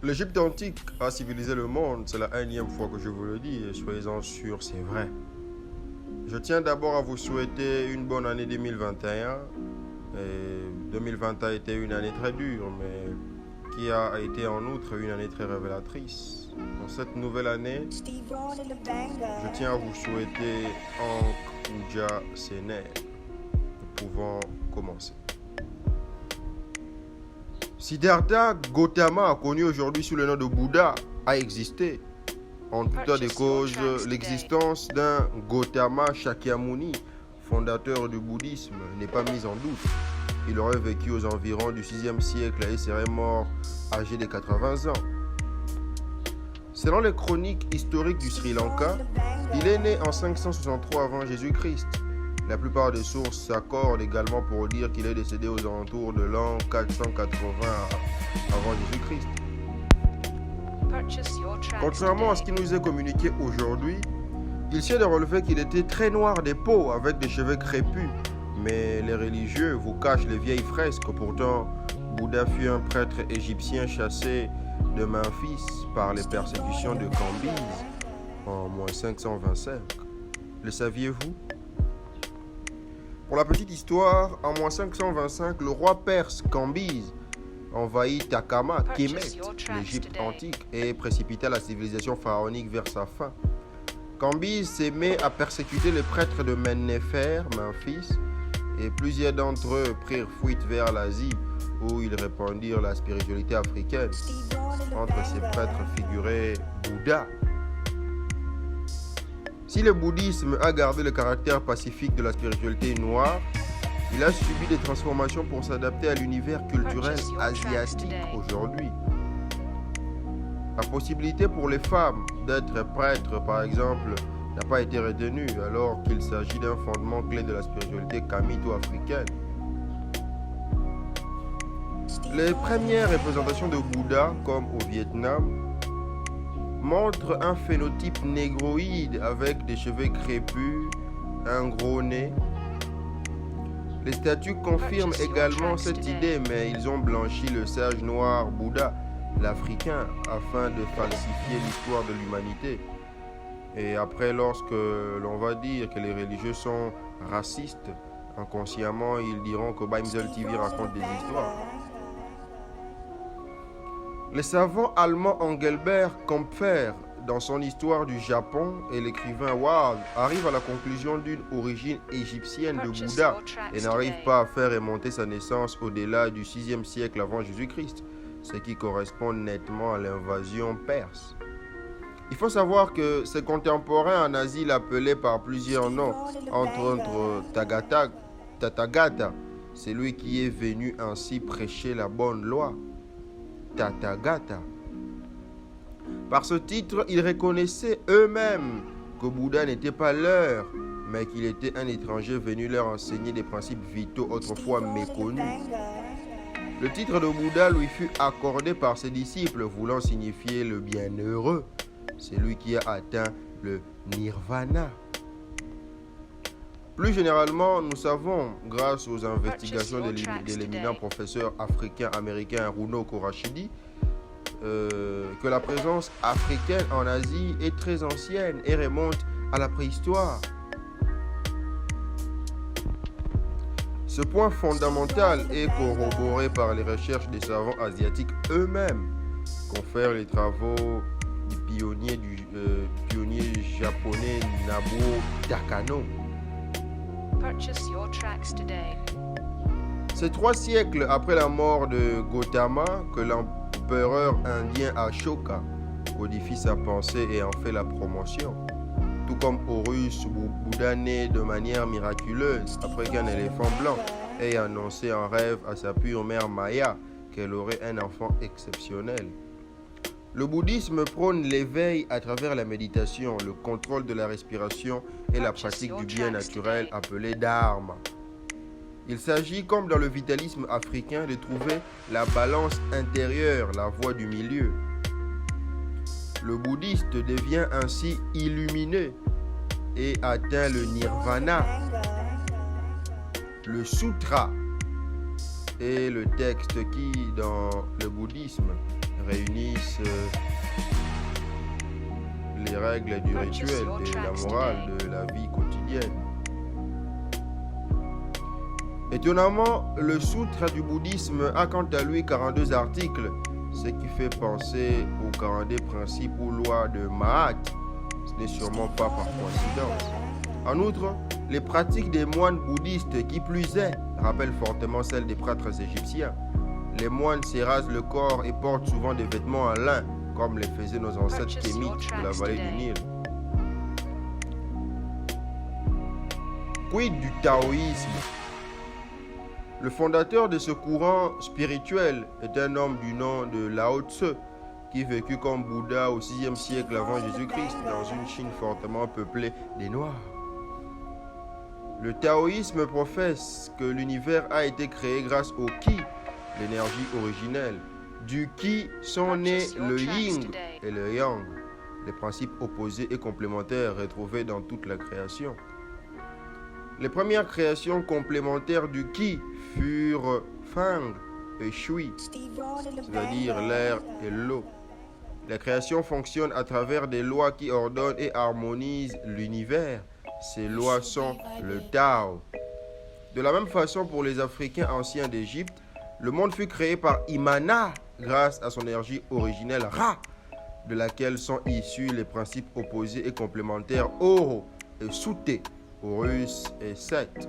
L'Égypte antique a civilisé le monde, c'est la énième fois que je vous le dis, et soyez-en sûrs, c'est vrai. Je tiens d'abord à vous souhaiter une bonne année 2021. Et 2020 a été une année très dure, mais qui a été en outre une année très révélatrice. Dans cette nouvelle année, je tiens à vous souhaiter Ankh Ouja Sener. Nous pouvons commencer. Siddhartha Gautama, connu aujourd'hui sous le nom de Bouddha, a existé. En tout état de cause, l'existence d'un Gautama Shakyamuni, fondateur du bouddhisme, n'est pas mise en doute. Il aurait vécu aux environs du 6e siècle et serait mort âgé de 80 ans. Selon les chroniques historiques du Sri Lanka, il est né en 563 avant Jésus-Christ. La plupart des sources s'accordent également pour dire qu'il est décédé aux alentours de l'an 480 avant Jésus-Christ. Contrairement à ce qui nous est communiqué aujourd'hui, il sied de relever qu'il était très noir des peaux avec des cheveux crépus. Mais les religieux vous cachent les vieilles fresques. Pourtant, Bouddha fut un prêtre égyptien chassé de Memphis par les persécutions de Cambyse en moins 525. Le saviez-vous? Pour la petite histoire, en moins 525, le roi perse Cambyse envahit Takama, Kemet, l'Égypte antique, et précipita la civilisation pharaonique vers sa fin. Cambyse s'est mis à persécuter les prêtres de Mennefer, Memphis, et plusieurs d'entre eux prirent fuite vers l'Asie, où ils répandirent la spiritualité africaine. Entre ces prêtres figurait Bouddha. Si le bouddhisme a gardé le caractère pacifique de la spiritualité noire, il a subi des transformations pour s'adapter à l'univers culturel asiatique aujourd'hui. La possibilité pour les femmes d'être prêtres, par exemple, n'a pas été retenue, alors qu'il s'agit d'un fondement clé de la spiritualité kamito-africaine. Les premières représentations de Bouddha, comme au Vietnam, montrent un phénotype négroïde avec des cheveux crépus, un gros nez. Les statues confirment également cette idée, mais ils ont blanchi le sage noir Bouddha, l'Africain, afin de falsifier l'histoire de l'humanité. Et après, lorsque l'on va dire que les religieux sont racistes, inconsciemment, ils diront que Baimzel TV raconte des histoires. Le savant allemand Engelbert Kampfer, dans son histoire du Japon, et l'écrivain Ward arrivent à la conclusion d'une origine égyptienne de Bouddha et n'arrivent pas à faire remonter sa naissance au-delà du 6e siècle avant Jésus-Christ, ce qui correspond nettement à l'invasion perse. Il faut savoir que ses contemporains en Asie l'appelaient par plusieurs noms, entre autres Tathagata, celui qui est venu ainsi prêcher la bonne loi. Tathagata. Par ce titre, ils reconnaissaient eux-mêmes que Bouddha n'était pas leur, mais qu'il était un étranger venu leur enseigner des principes vitaux autrefois méconnus. Le titre de Bouddha lui fut accordé par ses disciples, voulant signifier le bienheureux, celui qui a atteint le nirvana. Plus généralement, nous savons, grâce aux investigations de l'éminent professeur africain-américain Runoko Rashidi, que la présence africaine en Asie est très ancienne et remonte à la préhistoire. Ce point fondamental est corroboré par les recherches des savants asiatiques eux-mêmes, confèrent les travaux du pionnier japonais Nobuo Takano. C'est 3 siècles après la mort de Gautama que l'empereur indien Ashoka codifie sa pensée et en fait la promotion. Tout comme Horus, Bouddha naît de manière miraculeuse après qu'un éléphant blanc ait annoncé en rêve à sa pure mère Maya qu'elle aurait un enfant exceptionnel. Le bouddhisme prône l'éveil à travers la méditation, le contrôle de la respiration et la pratique du bien naturel appelé dharma. Il s'agit, comme dans le vitalisme africain, de trouver la balance intérieure, la voie du milieu. Le bouddhiste devient ainsi illuminé et atteint le nirvana. Le sutra est le texte qui, dans le bouddhisme, réunissent les règles du rituel, de la morale, de la vie quotidienne. Étonnamment, le Sutra du bouddhisme a quant à lui 42 articles, ce qui fait penser aux 42 principes ou lois de Mahat. Ce n'est sûrement pas par coïncidence. En outre, les pratiques des moines bouddhistes, qui plus est, rappellent fortement celles des prêtres égyptiens. Les moines s'érasent le corps et portent souvent des vêtements en lin, comme les faisaient nos ancêtres kémites de la vallée du Nil. Quid du taoïsme? Le fondateur de ce courant spirituel est un homme du nom de Lao Tse, qui vécut comme Bouddha au 6e siècle avant Jésus-Christ dans une Chine fortement peuplée des Noirs. Le taoïsme professe que l'univers a été créé grâce au Qi, l'énergie originelle. Du Qi sont nés le Yin et le Yang, les principes opposés et complémentaires retrouvés dans toute la création. Les premières créations complémentaires du Qi furent Feng et Shui, c'est-à-dire l'air et l'eau. La création fonctionne à travers des lois qui ordonnent et harmonisent l'univers. Ces lois sont le Tao. De la même façon, pour les Africains anciens d'Égypte, le monde fut créé par Imana grâce à son énergie originelle Ra, de laquelle sont issus les principes opposés et complémentaires Oro et Souté, Horus et Set.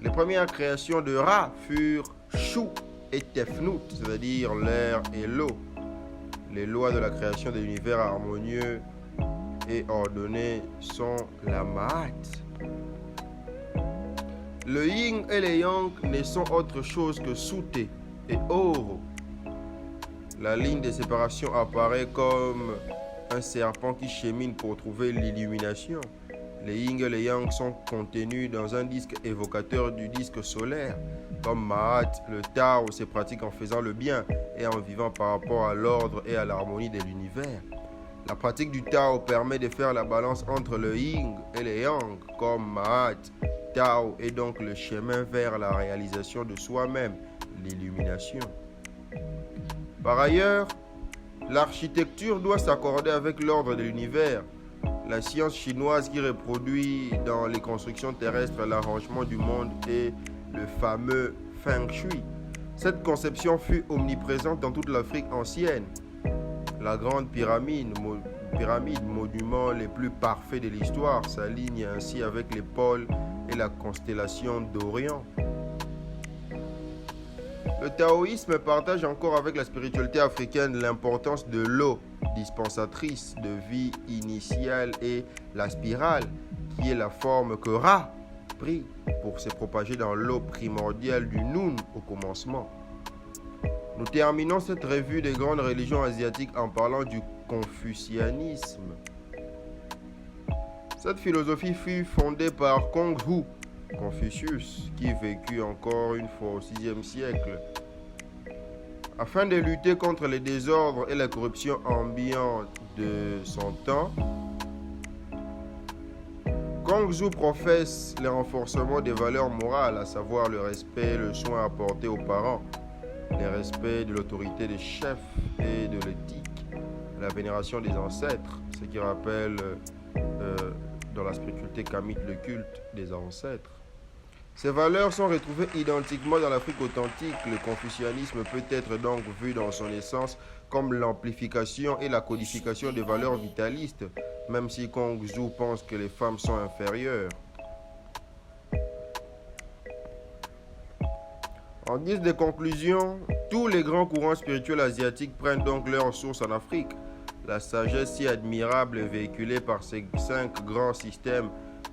Les premières créations de Ra furent Shu et Tefnut, c'est-à-dire l'air et l'eau. Les lois de la création de l'univers harmonieux et ordonné sont la Mahat. Le Yin et le Yang ne sont autre chose que Souté et Oro. La ligne de séparation apparaît comme un serpent qui chemine pour trouver l'illumination. Les Yin et les Yang sont contenus dans un disque évocateur du disque solaire. Comme Mahat, le Tao se pratique en faisant le bien et en vivant par rapport à l'ordre et à l'harmonie de l'univers. La pratique du Tao permet de faire la balance entre le Yin et le Yang, comme Mahat. Tao est donc le chemin vers la réalisation de soi-même, l'illumination. Par ailleurs, l'architecture doit s'accorder avec l'ordre de l'univers. La science chinoise qui reproduit dans les constructions terrestres l'arrangement du monde est le fameux Feng Shui. Cette conception fut omniprésente dans toute l'Afrique ancienne. La grande pyramide, monument les plus parfaits de l'histoire, s'aligne ainsi avec les pôles et la constellation d'Orient. Le taoïsme partage encore avec la spiritualité africaine l'importance de l'eau, dispensatrice de vie initiale, et la spirale, qui est la forme que Ra prit pour se propager dans l'eau primordiale du Nun au commencement. Nous terminons cette revue des grandes religions asiatiques en parlant du confucianisme. Cette philosophie fut fondée par Konghu Confucius, qui vécut encore une fois au 6e siècle. Afin de lutter contre les désordres et la corruption ambiante de son temps, Kongzu professe le renforcement des valeurs morales, à savoir le respect, le soin apporté aux parents, le respect de l'autorité des chefs et de l'éthique, la vénération des ancêtres, ce qui rappelle dans la spiritualité kamite le culte des ancêtres. Ces valeurs sont retrouvées identiquement dans l'Afrique authentique. Le confucianisme peut être donc vu dans son essence comme l'amplification et la codification des valeurs vitalistes, même si Kongzu pense que les femmes sont inférieures. En guise de conclusion, tous les grands courants spirituels asiatiques prennent donc leur source en Afrique. La sagesse si admirable véhiculée par ces 5 grands systèmes,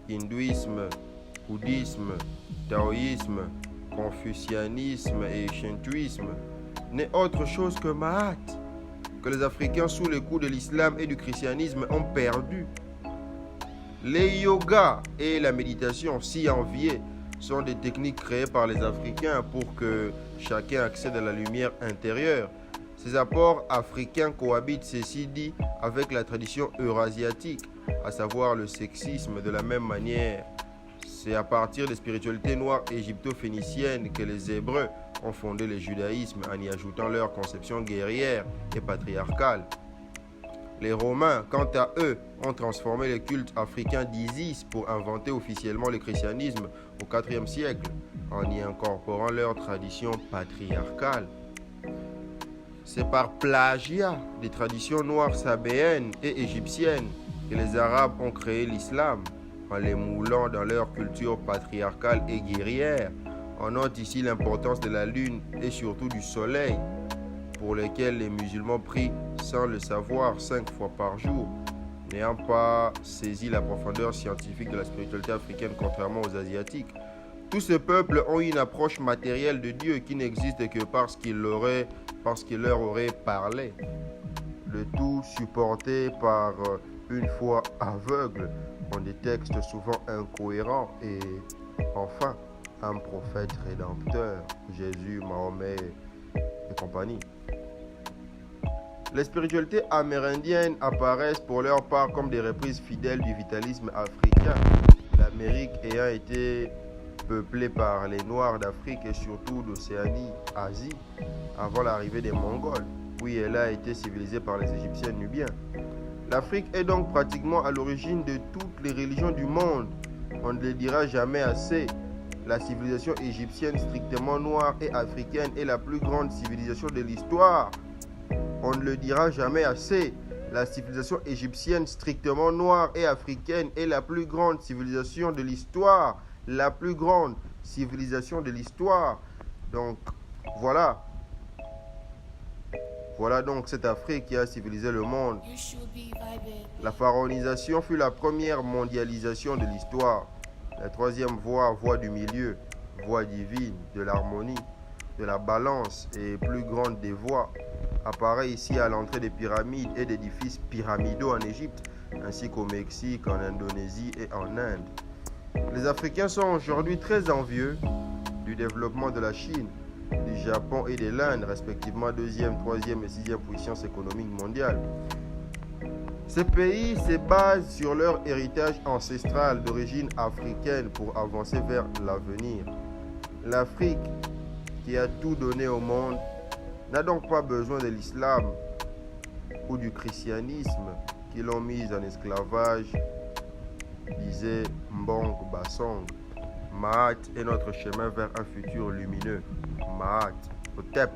hindouisme, bouddhisme, taoïsme, confucianisme et shintoïsme, n'est autre chose que Mahat, que les Africains sous le coup de l'islam et du christianisme ont perdu. Les yogas et la méditation si enviées sont des techniques créées par les Africains pour que chacun accède à la lumière intérieure. Ces apports africains cohabitent, ceci dit, avec la tradition eurasiatique, à savoir le sexisme. De la même manière, C'est à partir des spiritualités noires égypto-phéniciennes que les Hébreux ont fondé le judaïsme en y ajoutant leur conception guerrière et patriarcale. Les Romains, quant à eux, ont transformé le culte africain d'Isis pour inventer officiellement le christianisme au IVe siècle, en y incorporant leur tradition patriarcale. C'est par plagiat des traditions noires sabéennes et égyptiennes que les Arabes ont créé l'islam, en les moulant dans leur culture patriarcale et guerrière. On note ici l'importance de la lune et surtout du soleil, pour lesquels les musulmans prient sans le savoir 5 fois par jour, n'ayant pas saisi la profondeur scientifique de la spiritualité africaine contrairement aux Asiatiques. Tous ces peuples ont une approche matérielle de Dieu qui n'existe que parce qu'il leur aurait parlé. Le tout supporté par une foi aveugle en des textes souvent incohérents et enfin un prophète rédempteur, Jésus, Mahomet et compagnie. Les spiritualités amérindiennes apparaissent pour leur part comme des reprises fidèles du vitalisme africain, l'Amérique ayant été peuplée par les Noirs d'Afrique et surtout d'Océanie, Asie, avant l'arrivée des Mongols, puis elle a été civilisée par les Égyptiens nubiens. L'Afrique est donc pratiquement à l'origine de toutes les religions du monde. On ne le dira jamais assez. La civilisation égyptienne strictement noire et africaine est la plus grande civilisation de l'histoire. On ne le dira jamais assez. La civilisation égyptienne strictement noire et africaine est la plus grande civilisation de l'histoire. La plus grande civilisation de l'histoire. Donc, voilà. Voilà donc cette Afrique qui a civilisé le monde. La pharaonisation fut la première mondialisation de l'histoire. La troisième voie, voie du milieu, voie divine, de l'harmonie, de la balance et plus grande des voies, apparaît ici à l'entrée des pyramides et d'édifices pyramidaux en Égypte, ainsi qu'au Mexique, en Indonésie et en Inde. Les Africains sont aujourd'hui très envieux du développement de la Chine, du Japon et de l'Inde, respectivement 2e, 3e et 6e puissance économique mondiale. Ces pays se basent sur leur héritage ancestral d'origine africaine pour avancer vers l'avenir. L'Afrique, qui a tout donné au monde, n'a donc pas besoin de l'islam ou du christianisme qui l'ont mise en esclavage, disait Mbong Basong. Mahat est notre chemin vers un futur lumineux. Mahat, au TEP.